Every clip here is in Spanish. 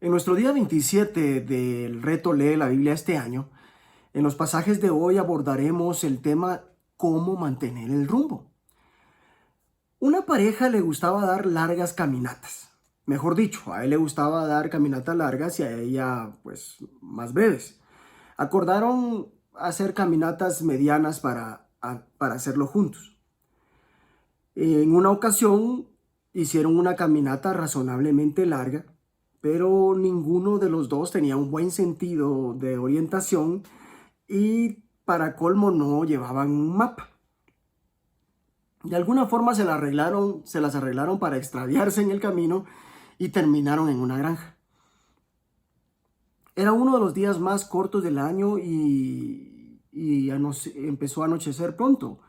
En nuestro día 27 del reto Lee la Biblia este año, en los pasajes de hoy abordaremos el tema cómo mantener el rumbo. Una pareja le gustaba dar largas caminatas. Mejor dicho, a él le gustaba dar caminatas largas y a ella, pues, más breves. Acordaron hacer caminatas medianas para hacerlo juntos. En una ocasión hicieron una caminata razonablemente larga, pero ninguno de los dos tenía un buen sentido de orientación y para colmo no llevaban un mapa. De alguna forma se las arreglaron para extraviarse en el camino y terminaron en una granja. Era uno de los días más cortos del año y empezó a anochecer pronto.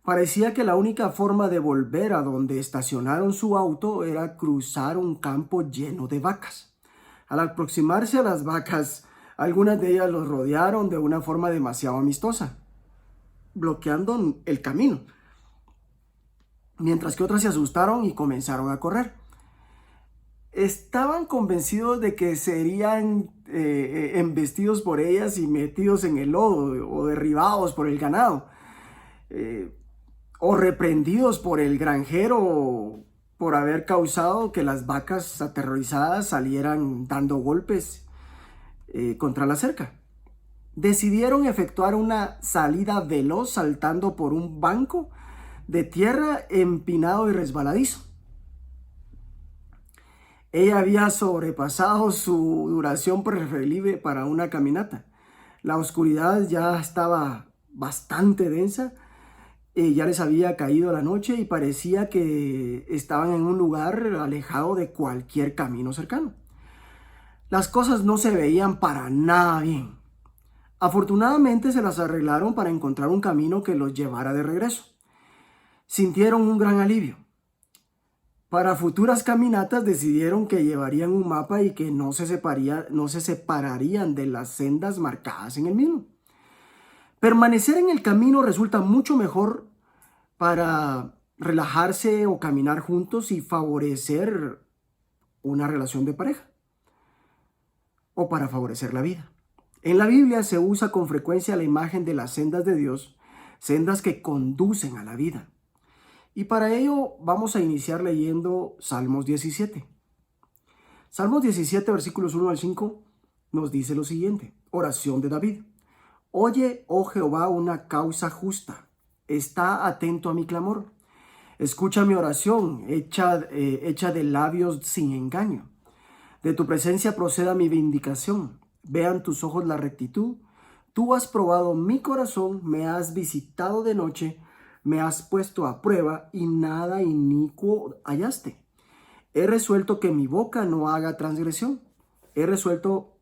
Parecía que la única forma de volver a donde estacionaron su auto era cruzar un campo lleno de vacas. Al aproximarse a las vacas, algunas de ellas los rodearon de una forma demasiado amistosa, bloqueando el camino, mientras que otras se asustaron y comenzaron a correr. Estaban convencidos de que serían embestidos por ellas y metidos en el lodo o derribados por el ganado. O reprendidos por el granjero por haber causado que las vacas aterrorizadas salieran dando golpes contra la cerca. Decidieron efectuar una salida veloz saltando por un banco de tierra empinado y resbaladizo. Ella había sobrepasado su duración preferible para una caminata. La oscuridad ya estaba bastante densa. Ya les había caído la noche y parecía que estaban en un lugar alejado de cualquier camino cercano. Las cosas no se veían para nada bien. Afortunadamente se las arreglaron para encontrar un camino que los llevara de regreso. Sintieron un gran alivio. Para futuras caminatas decidieron que llevarían un mapa y que no se separarían de las sendas marcadas en el mismo. Permanecer en el camino resulta mucho mejor para relajarse o caminar juntos y favorecer una relación de pareja o para favorecer la vida. En la Biblia se usa con frecuencia la imagen de las sendas de Dios, sendas que conducen a la vida. Y para ello vamos a iniciar leyendo Salmos 17. Salmos 17, versículos 1 al 5 nos dice lo siguiente: oración de David. Oye, oh Jehová, una causa justa. Está atento a mi clamor. Escucha mi oración, hecha de labios sin engaño. De tu presencia proceda mi vindicación. Vean tus ojos la rectitud. Tú has probado mi corazón, me has visitado de noche, me has puesto a prueba y nada inicuo hallaste. He resuelto que mi boca no haga transgresión. He resuelto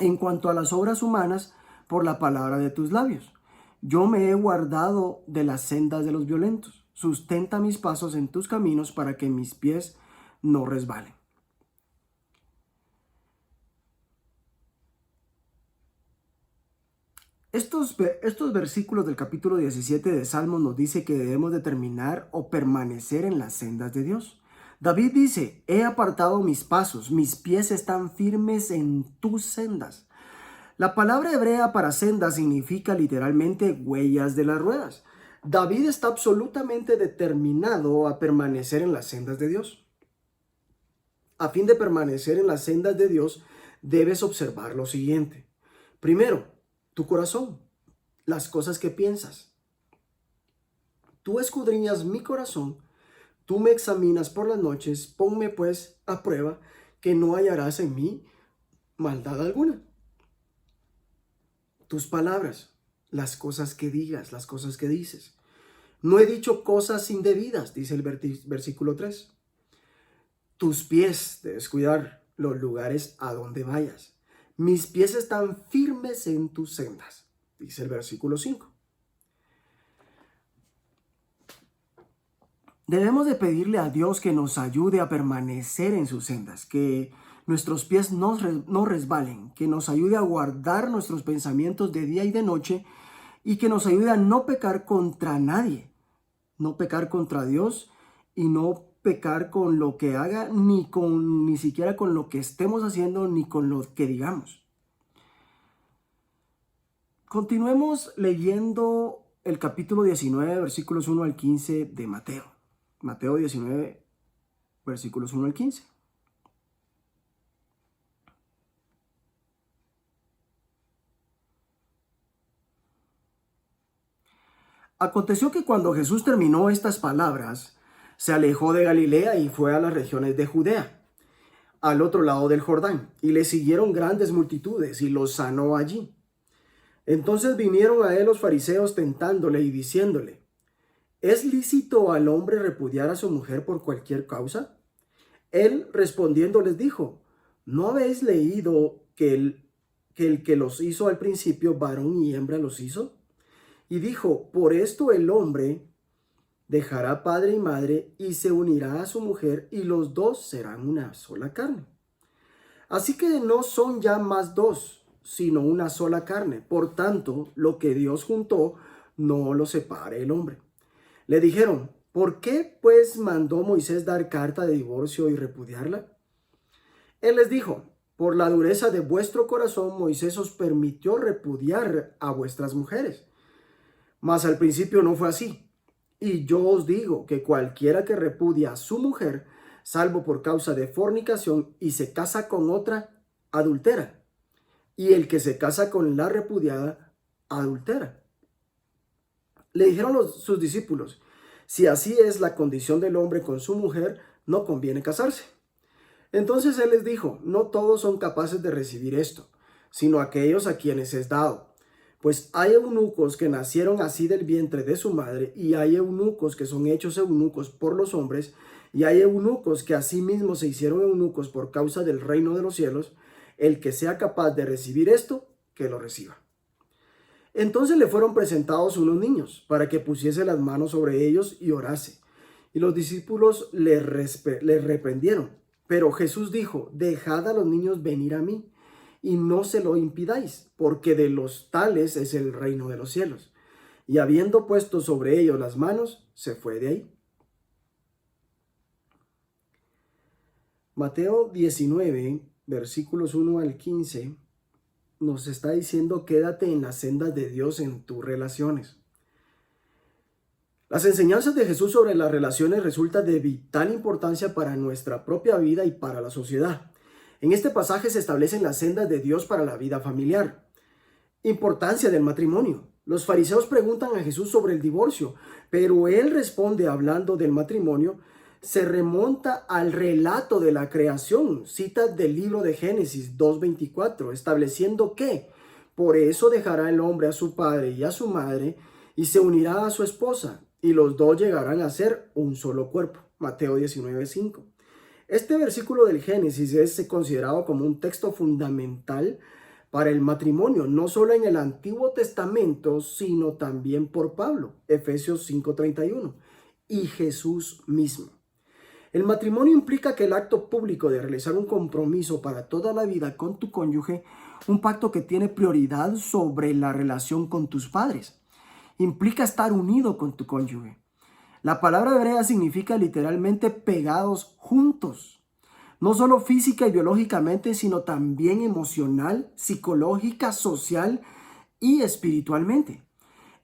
en cuanto a las obras humanas por la palabra de tus labios. Yo me he guardado de las sendas de los violentos. Sustenta mis pasos en tus caminos para que mis pies no resbalen. Estos versículos del capítulo 17 de Salmos nos dice que debemos determinar o permanecer en las sendas de Dios. David dice: he apartado mis pasos, mis pies están firmes en tus sendas. La palabra hebrea para senda significa literalmente huellas de las ruedas. David está absolutamente determinado a permanecer en las sendas de Dios. A fin de permanecer en las sendas de Dios, debes observar lo siguiente. Primero, tu corazón, las cosas que piensas. Tú escudriñas mi corazón, tú me examinas por las noches, ponme pues a prueba, que no hallarás en mí maldad alguna. Tus palabras, las cosas que digas, las cosas que dices. No he dicho cosas indebidas, dice el versículo 3. Tus pies, debes cuidar los lugares a donde vayas. Mis pies están firmes en tus sendas, dice el versículo 5. Debemos de pedirle a Dios que nos ayude a permanecer en sus sendas, que nuestros pies no resbalen, que nos ayude a guardar nuestros pensamientos de día y de noche y que nos ayude a no pecar contra nadie, no pecar contra Dios y no pecar con lo que haga, ni siquiera con lo que estemos haciendo, ni con lo que digamos. Continuemos leyendo el capítulo 19, versículos 1 al 15 de Mateo. Mateo 19, versículos 1 al 15. Aconteció que cuando Jesús terminó estas palabras, se alejó de Galilea y fue a las regiones de Judea, al otro lado del Jordán, y le siguieron grandes multitudes y los sanó allí. Entonces vinieron a él los fariseos tentándole y diciéndole: ¿es lícito al hombre repudiar a su mujer por cualquier causa? Él respondiendo les dijo: ¿no habéis leído que el que los hizo al principio, varón y hembra los hizo? Y dijo: por esto el hombre dejará padre y madre y se unirá a su mujer, y los dos serán una sola carne. Así que no son ya más dos, sino una sola carne. Por tanto, lo que Dios juntó, no lo separe el hombre. Le dijeron: ¿por qué pues mandó Moisés dar carta de divorcio y repudiarla? Él les dijo: por la dureza de vuestro corazón, Moisés os permitió repudiar a vuestras mujeres. Mas al principio no fue así. Y yo os digo que cualquiera que repudia a su mujer, salvo por causa de fornicación, y se casa con otra, adultera. Y el que se casa con la repudiada, adultera. Le dijeron sus discípulos: si así es la condición del hombre con su mujer, no conviene casarse. Entonces él les dijo: no todos son capaces de recibir esto, sino aquellos a quienes es dado. Pues hay eunucos que nacieron así del vientre de su madre, y hay eunucos que son hechos eunucos por los hombres, y hay eunucos que asimismo se hicieron eunucos por causa del reino de los cielos. El que sea capaz de recibir esto, que lo reciba. Entonces le fueron presentados unos niños, para que pusiese las manos sobre ellos y orase. Y los discípulos le reprendieron. Pero Jesús dijo: dejad a los niños venir a mí, y no se lo impidáis, porque de los tales es el reino de los cielos. Y habiendo puesto sobre ellos las manos, se fue de ahí. Mateo 19, versículos 1 al 15, nos está diciendo: quédate en las sendas de Dios en tus relaciones. Las enseñanzas de Jesús sobre las relaciones resultan de vital importancia para nuestra propia vida y para la sociedad. En este pasaje se establecen las sendas de Dios para la vida familiar. Importancia del matrimonio. Los fariseos preguntan a Jesús sobre el divorcio, pero él responde hablando del matrimonio. Se remonta al relato de la creación, cita del libro de Génesis 2:24, estableciendo que por eso dejará el hombre a su padre y a su madre y se unirá a su esposa, y los dos llegarán a ser un solo cuerpo. Mateo 19:5. Este versículo del Génesis es considerado como un texto fundamental para el matrimonio, no solo en el Antiguo Testamento, sino también por Pablo, Efesios 5:31, y Jesús mismo. El matrimonio implica que el acto público de realizar un compromiso para toda la vida con tu cónyuge, un pacto que tiene prioridad sobre la relación con tus padres, implica estar unido con tu cónyuge. La palabra hebrea significa literalmente pegados juntos, no solo física y biológicamente, sino también emocional, psicológica, social y espiritualmente.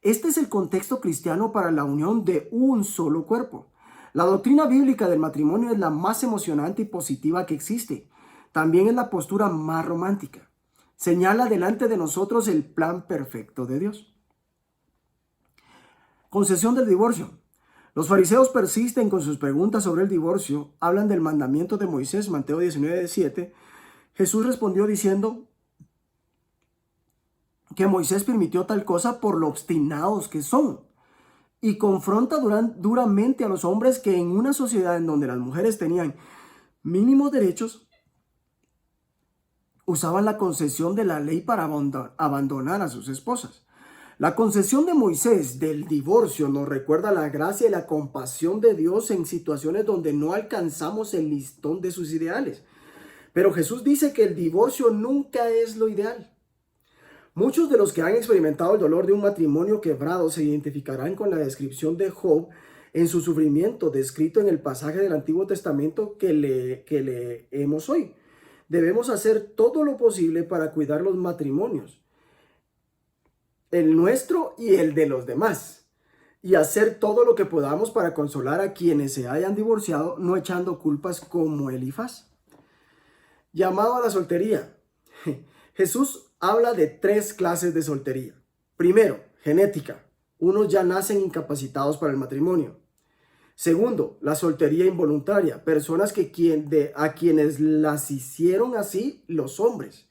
Este es el contexto cristiano para la unión de un solo cuerpo. La doctrina bíblica del matrimonio es la más emocionante y positiva que existe. También es la postura más romántica. Señala delante de nosotros el plan perfecto de Dios. Concesión del divorcio. Los fariseos persisten con sus preguntas sobre el divorcio, hablan del mandamiento de Moisés, Mateo 19:7. Jesús respondió diciendo que Moisés permitió tal cosa por lo obstinados que son, y confronta duramente a los hombres que en una sociedad en donde las mujeres tenían mínimos derechos, usaban la concesión de la ley para abandonar a sus esposas. La concesión de Moisés del divorcio nos recuerda la gracia y la compasión de Dios en situaciones donde no alcanzamos el listón de sus ideales. Pero Jesús dice que el divorcio nunca es lo ideal. Muchos de los que han experimentado el dolor de un matrimonio quebrado se identificarán con la descripción de Job en su sufrimiento descrito en el pasaje del Antiguo Testamento que leemos hoy. Debemos hacer todo lo posible para cuidar los matrimonios, el nuestro y el de los demás, y hacer todo lo que podamos para consolar a quienes se hayan divorciado, no echando culpas como Elifaz. Llamado a la soltería. Jesús habla de 3 clases de soltería. Primero, genética. Unos ya nacen incapacitados para el matrimonio. Segundo, la soltería involuntaria. Personas a quienes las hicieron así los hombres.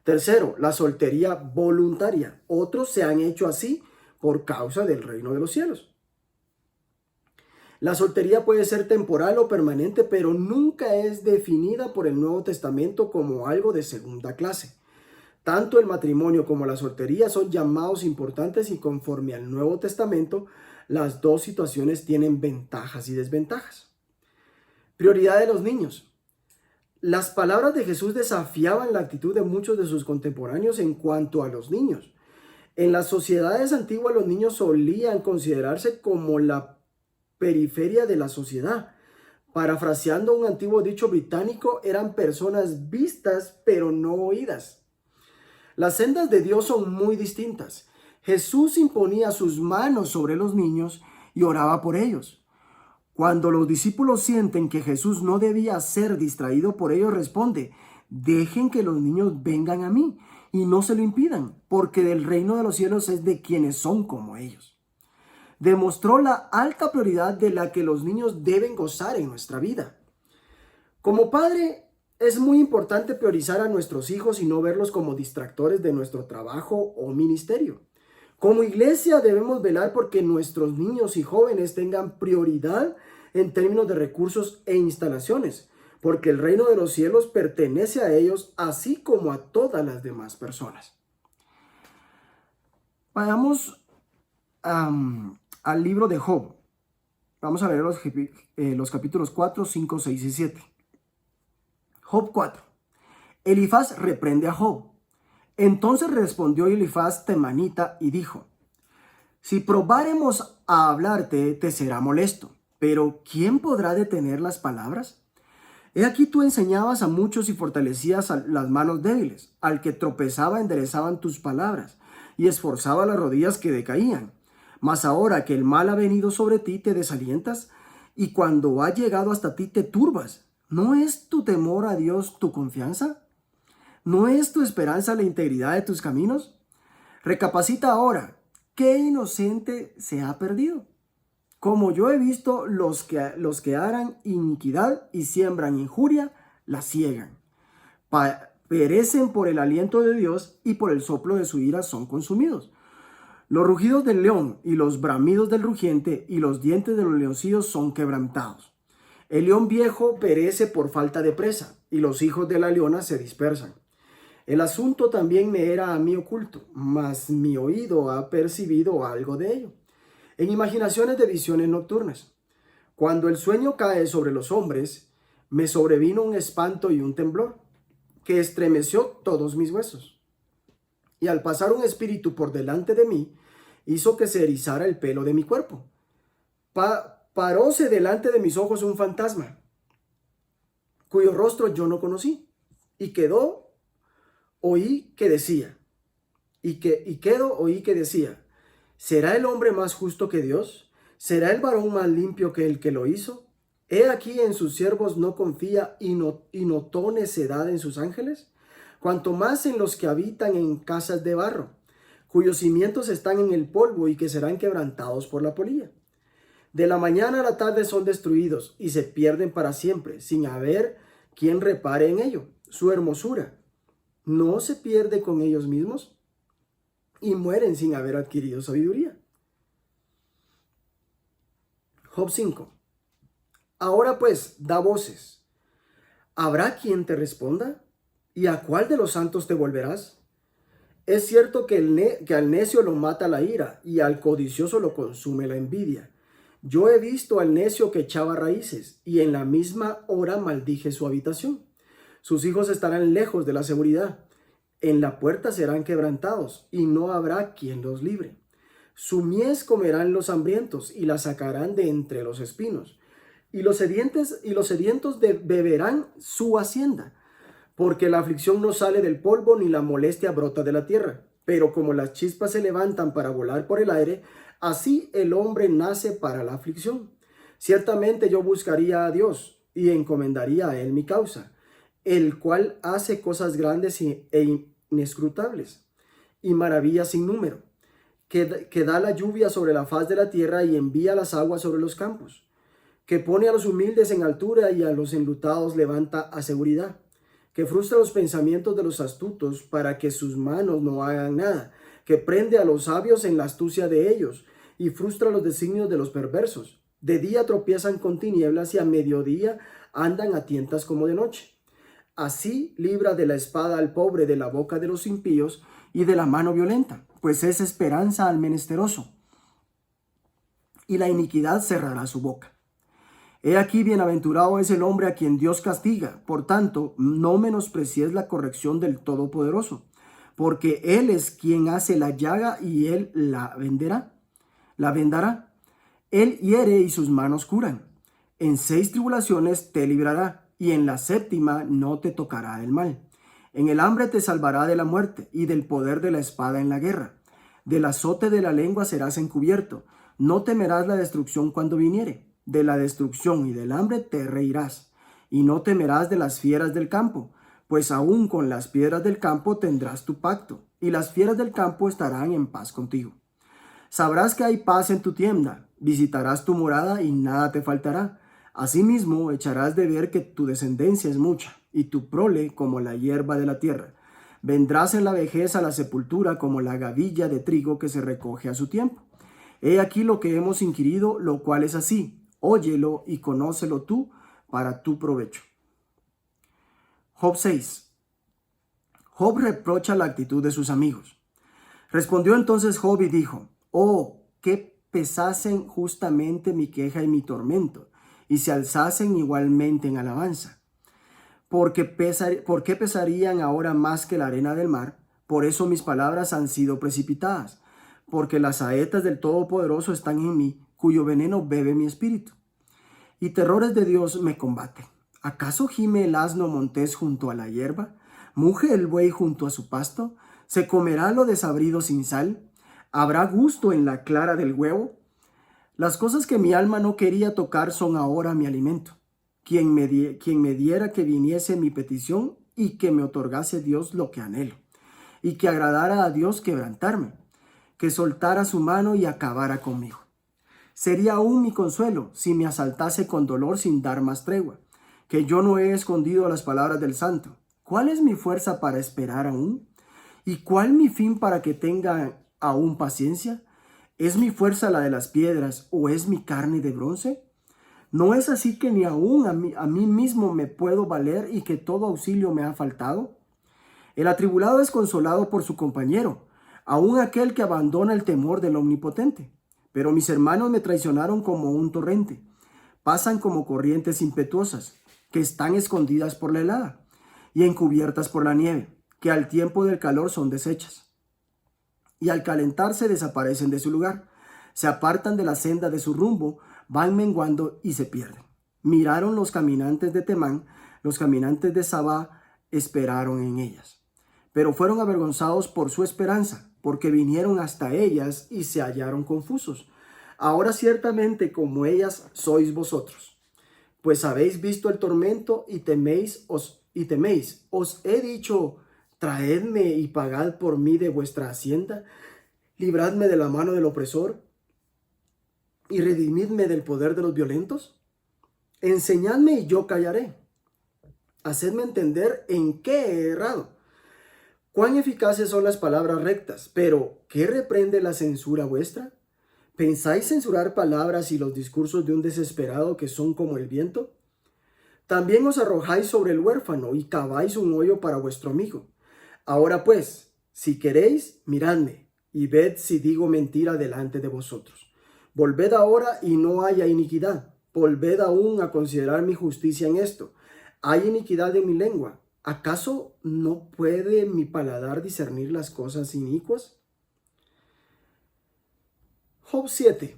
Tercero, la soltería voluntaria. Otros se han hecho así por causa del reino de los cielos. La soltería puede ser temporal o permanente, pero nunca es definida por el Nuevo Testamento como algo de segunda clase. Tanto el matrimonio como la soltería son llamados importantes y conforme al Nuevo Testamento, las dos situaciones tienen ventajas y desventajas. Prioridad de los niños. Las palabras de Jesús desafiaban la actitud de muchos de sus contemporáneos en cuanto a los niños. En las sociedades antiguas los niños solían considerarse como la periferia de la sociedad. Parafraseando un antiguo dicho británico, eran personas vistas pero no oídas. Las sendas de Dios son muy distintas. Jesús imponía sus manos sobre los niños y oraba por ellos. Cuando los discípulos sienten que Jesús no debía ser distraído por ellos, responde: dejen que los niños vengan a mí y no se lo impidan, porque del reino de los cielos es de quienes son como ellos. Demostró la alta prioridad de la que los niños deben gozar en nuestra vida. Como padre, es muy importante priorizar a nuestros hijos y no verlos como distractores de nuestro trabajo o ministerio. Como iglesia debemos velar porque nuestros niños y jóvenes tengan prioridad en términos de recursos e instalaciones, porque el reino de los cielos pertenece a ellos así como a todas las demás personas. Vayamos al libro de Job. Vamos a leer los capítulos 4, 5, 6 y 7. Job 4. Elifaz reprende a Job. Entonces respondió Elifaz temanita y dijo: si probáremos a hablarte, te será molesto, pero ¿quién podrá detener las palabras? He aquí tú enseñabas a muchos y fortalecías las manos débiles. Al que tropezaba enderezaban tus palabras y esforzaba las rodillas que decaían. Mas ahora que el mal ha venido sobre ti, te desalientas y cuando ha llegado hasta ti te turbas. ¿No es tu temor a Dios tu confianza? ¿No es tu esperanza la integridad de tus caminos? Recapacita ahora, ¿qué inocente se ha perdido? Como yo he visto, los que harán iniquidad y siembran injuria, la ciegan. Perecen por el aliento de Dios y por el soplo de su ira son consumidos. Los rugidos del león y los bramidos del rugiente y los dientes de los leoncillos son quebrantados. El león viejo perece por falta de presa, y los hijos de la leona se dispersan. El asunto también me era a mí oculto, mas mi oído ha percibido algo de ello. En imaginaciones de visiones nocturnas. Cuando el sueño cae sobre los hombres, me sobrevino un espanto y un temblor, que estremeció todos mis huesos. Y al pasar un espíritu por delante de mí, hizo que se erizara el pelo de mi cuerpo. Paróse delante de mis ojos un fantasma, cuyo rostro yo no conocí, y oí que decía, ¿será el hombre más justo que Dios? ¿Será el varón más limpio que el que lo hizo? He aquí en sus siervos no confía y notó necedad en sus ángeles, cuanto más en los que habitan en casas de barro, cuyos cimientos están en el polvo y que serán quebrantados por la polilla. De la mañana a la tarde son destruidos y se pierden para siempre, sin haber quien repare en ello. Su hermosura no se pierde con ellos mismos y mueren sin haber adquirido sabiduría. Job 5. Ahora pues, da voces. ¿Habrá quien te responda? ¿Y a cuál de los santos te volverás? Es cierto que al necio lo mata la ira y al codicioso lo consume la envidia. Yo he visto al necio que echaba raíces y en la misma hora maldije su habitación. Sus hijos estarán lejos de la seguridad. En la puerta serán quebrantados y no habrá quien los libre. Su mies comerán los hambrientos y la sacarán de entre los espinos. Y los sedientos beberán su hacienda, porque la aflicción no sale del polvo ni la molestia brota de la tierra. Pero como las chispas se levantan para volar por el aire, así el hombre nace para la aflicción. Ciertamente yo buscaría a Dios y encomendaría a él mi causa, el cual hace cosas grandes e inescrutables y maravillas sin número, que da la lluvia sobre la faz de la tierra y envía las aguas sobre los campos, que pone a los humildes en altura y a los enlutados levanta a seguridad, que frustra los pensamientos de los astutos para que sus manos no hagan nada, que prende a los sabios en la astucia de ellos y frustra los designios de los perversos. De día tropiezan con tinieblas y a mediodía andan a tientas como de noche. Así libra de la espada al pobre de la boca de los impíos y de la mano violenta, pues es esperanza al menesteroso, y la iniquidad cerrará su boca. He aquí, bienaventurado es el hombre a quien Dios castiga. Por tanto, no menosprecies la corrección del Todopoderoso, porque Él es quien hace la llaga y Él la vendará. Él hiere y sus manos curan. En 6 tribulaciones te librará, y en la 7ª no te tocará el mal. En el hambre te salvará de la muerte, y del poder de la espada en la guerra. Del azote de la lengua serás encubierto. No temerás la destrucción cuando viniere. De la destrucción y del hambre te reirás, y no temerás de las fieras del campo, pues aún con las piedras del campo tendrás tu pacto, y las fieras del campo estarán en paz contigo. Sabrás que hay paz en tu tienda, visitarás tu morada y nada te faltará. Asimismo echarás de ver que tu descendencia es mucha, y tu prole como la hierba de la tierra. Vendrás en la vejez a la sepultura como la gavilla de trigo que se recoge a su tiempo. He aquí lo que hemos inquirido, lo cual es así. Óyelo y conócelo tú para tu provecho. Job 6. Job reprocha la actitud de sus amigos. Respondió entonces Job y dijo: Oh, que pesasen justamente mi queja y mi tormento, y se alzasen igualmente en alabanza. ¿Por qué pesarían ahora más que la arena del mar? Por eso mis palabras han sido precipitadas, porque las saetas del Todopoderoso están en mí, cuyo veneno bebe mi espíritu. Y terrores de Dios me combaten. ¿Acaso gime el asno montés junto a la hierba? ¿Muge el buey junto a su pasto? ¿Se comerá lo desabrido sin sal? ¿Habrá gusto en la clara del huevo? Las cosas que mi alma no quería tocar son ahora mi alimento. Quien me diera que viniese mi petición y que me otorgase Dios lo que anhelo, y que agradara a Dios quebrantarme, que soltara su mano y acabara conmigo. Sería aún mi consuelo si me asaltase con dolor sin dar más tregua, que yo no he escondido las palabras del santo. ¿Cuál es mi fuerza para esperar aún? ¿Y cuál mi fin para que tenga aún paciencia? ¿Es mi fuerza la de las piedras o es mi carne de bronce? ¿No es así que ni aún a mí mismo me puedo valer y que todo auxilio me ha faltado? El atribulado es consolado por su compañero, aún aquel que abandona el temor del Omnipotente. Pero mis hermanos me traicionaron como un torrente, pasan como corrientes impetuosas, que están escondidas por la helada y encubiertas por la nieve, que al tiempo del calor son deshechas, y al calentarse desaparecen de su lugar, se apartan de la senda de su rumbo, van menguando y se pierden. Miraron los caminantes de Temán, los caminantes de Sabá esperaron en ellas, pero fueron avergonzados por su esperanza, porque vinieron hasta ellas y se hallaron confusos. Ahora ciertamente como ellas sois vosotros, pues habéis visto el tormento y teméis. Os he dicho: traedme y pagad por mí de vuestra hacienda, libradme de la mano del opresor y redimidme del poder de los violentos. Enseñadme y yo callaré. Hacedme entender en qué he errado. Cuán eficaces son las palabras rectas, pero ¿qué reprende la censura vuestra? ¿Pensáis censurar palabras y los discursos de un desesperado que son como el viento? También os arrojáis sobre el huérfano y caváis un hoyo para vuestro amigo. Ahora pues, si queréis, miradme y ved si digo mentira delante de vosotros. Volved ahora y no haya iniquidad. Volved aún a considerar mi justicia en esto. ¿Hay iniquidad en mi lengua? ¿Acaso no puede mi paladar discernir las cosas inicuas? Job 7.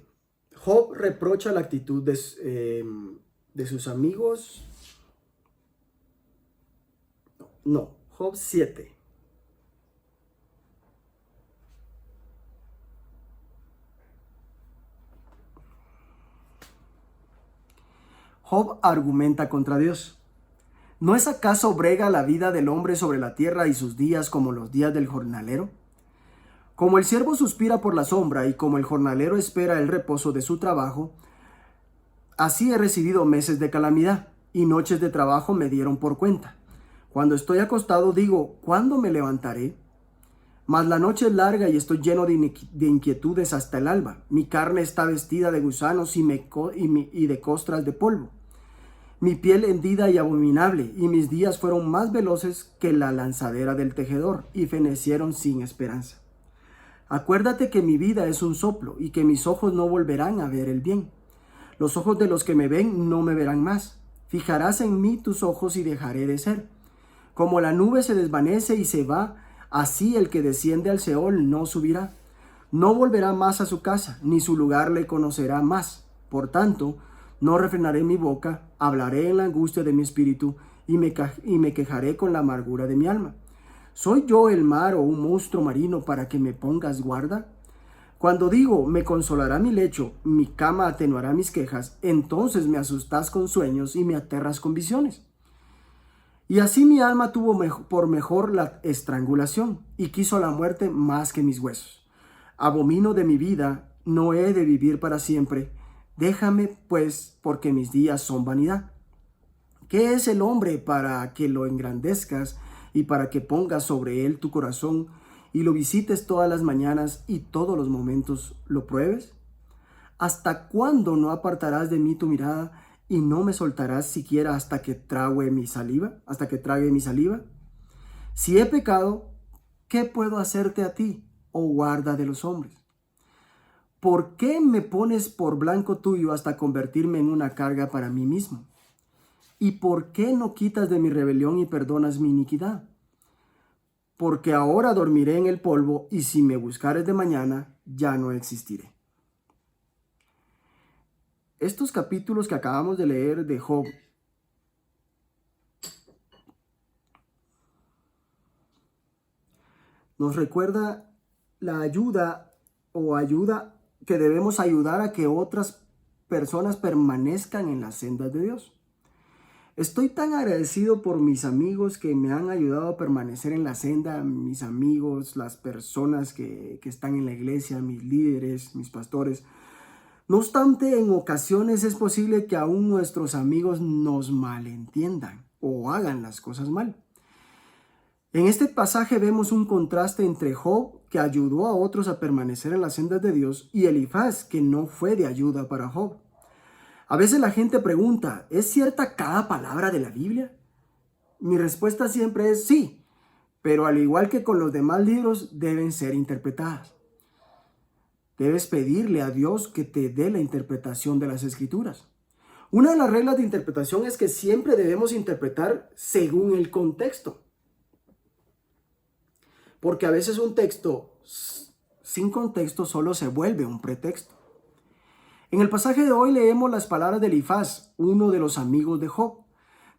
Job reprocha la actitud de sus amigos. No, Job 7. Job argumenta contra Dios. ¿No es acaso brega la vida del hombre sobre la tierra y sus días como los días del jornalero? Como el siervo suspira por la sombra y como el jornalero espera el reposo de su trabajo, así he recibido meses de calamidad y noches de trabajo me dieron por cuenta. Cuando estoy acostado digo, ¿cuándo me levantaré? Mas la noche es larga y estoy lleno de inquietudes hasta el alba. Mi carne está vestida de gusanos y de costras de polvo. Mi piel hendida y abominable, y mis días fueron más veloces que la lanzadera del tejedor, y fenecieron sin esperanza. Acuérdate que mi vida es un soplo, y que mis ojos no volverán a ver el bien. Los ojos de los que me ven no me verán más. Fijarás en mí tus ojos y dejaré de ser. Como la nube se desvanece y se va, así el que desciende al Seol no subirá. No volverá más a su casa, ni su lugar le conocerá más. Por tanto, no refrenaré mi boca, hablaré en la angustia de mi espíritu, y me quejaré con la amargura de mi alma. ¿Soy yo el mar o un monstruo marino para que me pongas guarda? Cuando digo, me consolará mi lecho, mi cama atenuará mis quejas, entonces me asustas con sueños y me aterras con visiones. Y así mi alma tuvo por mejor la estrangulación, y quiso la muerte más que mis huesos. Abomino de mi vida, no he de vivir para siempre. Déjame, pues, porque mis días son vanidad. ¿Qué es el hombre para que lo engrandezcas y para que pongas sobre él tu corazón y lo visites todas las mañanas y todos los momentos lo pruebes? ¿Hasta cuándo no apartarás de mí tu mirada y no me soltarás siquiera hasta que trague mi saliva? Si he pecado, ¿qué puedo hacerte a ti, oh guarda de los hombres? ¿Por qué me pones por blanco tuyo hasta convertirme en una carga para mí mismo? ¿Y por qué no quitas de mi rebelión y perdonas mi iniquidad? Porque ahora dormiré en el polvo, y si me buscares de mañana, ya no existiré. Estos capítulos que acabamos de leer de Job nos recuerda la ayuda que debemos ayudar a que otras personas permanezcan en las sendas de Dios. Estoy tan agradecido por mis amigos que me han ayudado a permanecer en la senda, mis amigos, las personas que están en la iglesia, mis líderes, mis pastores. No obstante, en ocasiones es posible que aún nuestros amigos nos malentiendan o hagan las cosas mal. En este pasaje vemos un contraste entre Job, que ayudó a otros a permanecer en las sendas de Dios, y Elifaz, que no fue de ayuda para Job. A veces la gente pregunta, ¿es cierta cada palabra de la Biblia? Mi respuesta siempre es sí, pero al igual que con los demás libros, deben ser interpretadas. Debes pedirle a Dios que te dé la interpretación de las Escrituras. Una de las reglas de interpretación es que siempre debemos interpretar según el contexto. Porque a veces un texto sin contexto solo se vuelve un pretexto. En el pasaje de hoy leemos las palabras de Elifaz, uno de los amigos de Job.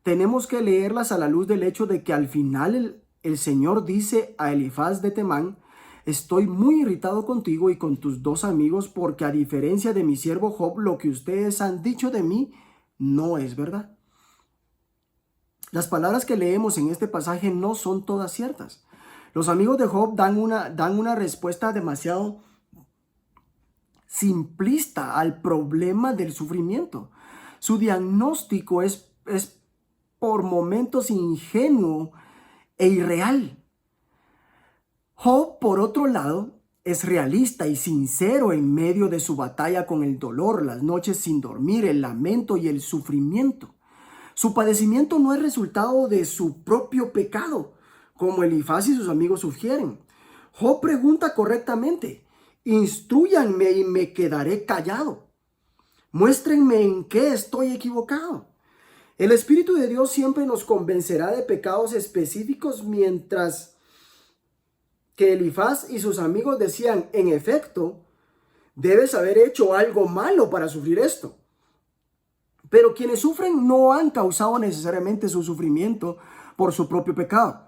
Tenemos que leerlas a la luz del hecho de que al final el Señor dice a Elifaz de Temán: estoy muy irritado contigo y con tus dos amigos, porque a diferencia de mi siervo Job, lo que ustedes han dicho de mí no es verdad. Las palabras que leemos en este pasaje no son todas ciertas. Los amigos de Job dan una respuesta demasiado simplista al problema del sufrimiento. Su diagnóstico es por momentos ingenuo e irreal. Job, por otro lado, es realista y sincero en medio de su batalla con el dolor, las noches sin dormir, el lamento y el sufrimiento. Su padecimiento no es resultado de su propio pecado, como Elifaz y sus amigos sugieren. Job pregunta correctamente: instrúyanme y me quedaré callado. Muéstrenme en qué estoy equivocado. El Espíritu de Dios siempre nos convencerá de pecados específicos, mientras que Elifaz y sus amigos decían: en efecto, Debes haber hecho algo malo para sufrir esto. Pero quienes sufren no han causado necesariamente su sufrimiento por su propio pecado.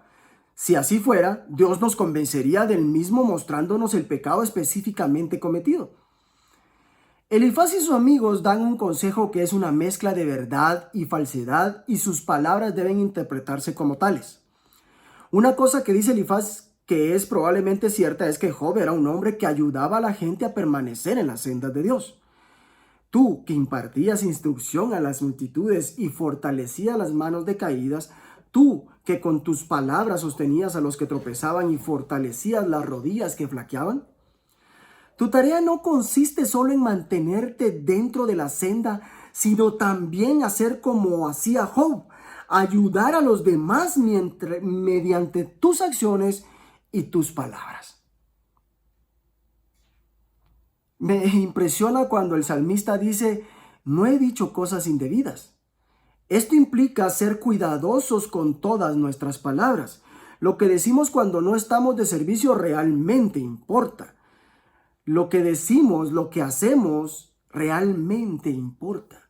Si así fuera, Dios nos convencería del mismo mostrándonos el pecado específicamente cometido. Elifaz y sus amigos dan un consejo que es una mezcla de verdad y falsedad, y sus palabras deben interpretarse como tales. Una cosa que dice Elifaz que es probablemente cierta es que Job era un hombre que ayudaba a la gente a permanecer en las sendas de Dios. Tú, que impartías instrucción a las multitudes y fortalecías las manos decaídas, tú, que con tus palabras sostenías a los que tropezaban y fortalecías las rodillas que flaqueaban. Tu tarea no consiste solo en mantenerte dentro de la senda, sino también hacer como hacía Job, ayudar a los demás mediante tus acciones y tus palabras. Me impresiona cuando el salmista dice, no he dicho cosas indebidas. Esto implica ser cuidadosos con todas nuestras palabras. Lo que decimos cuando no estamos de servicio realmente importa. Lo que decimos, lo que hacemos, realmente importa.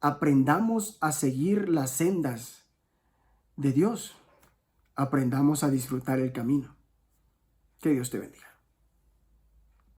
Aprendamos a seguir las sendas de Dios. Aprendamos a disfrutar el camino. Que Dios te bendiga.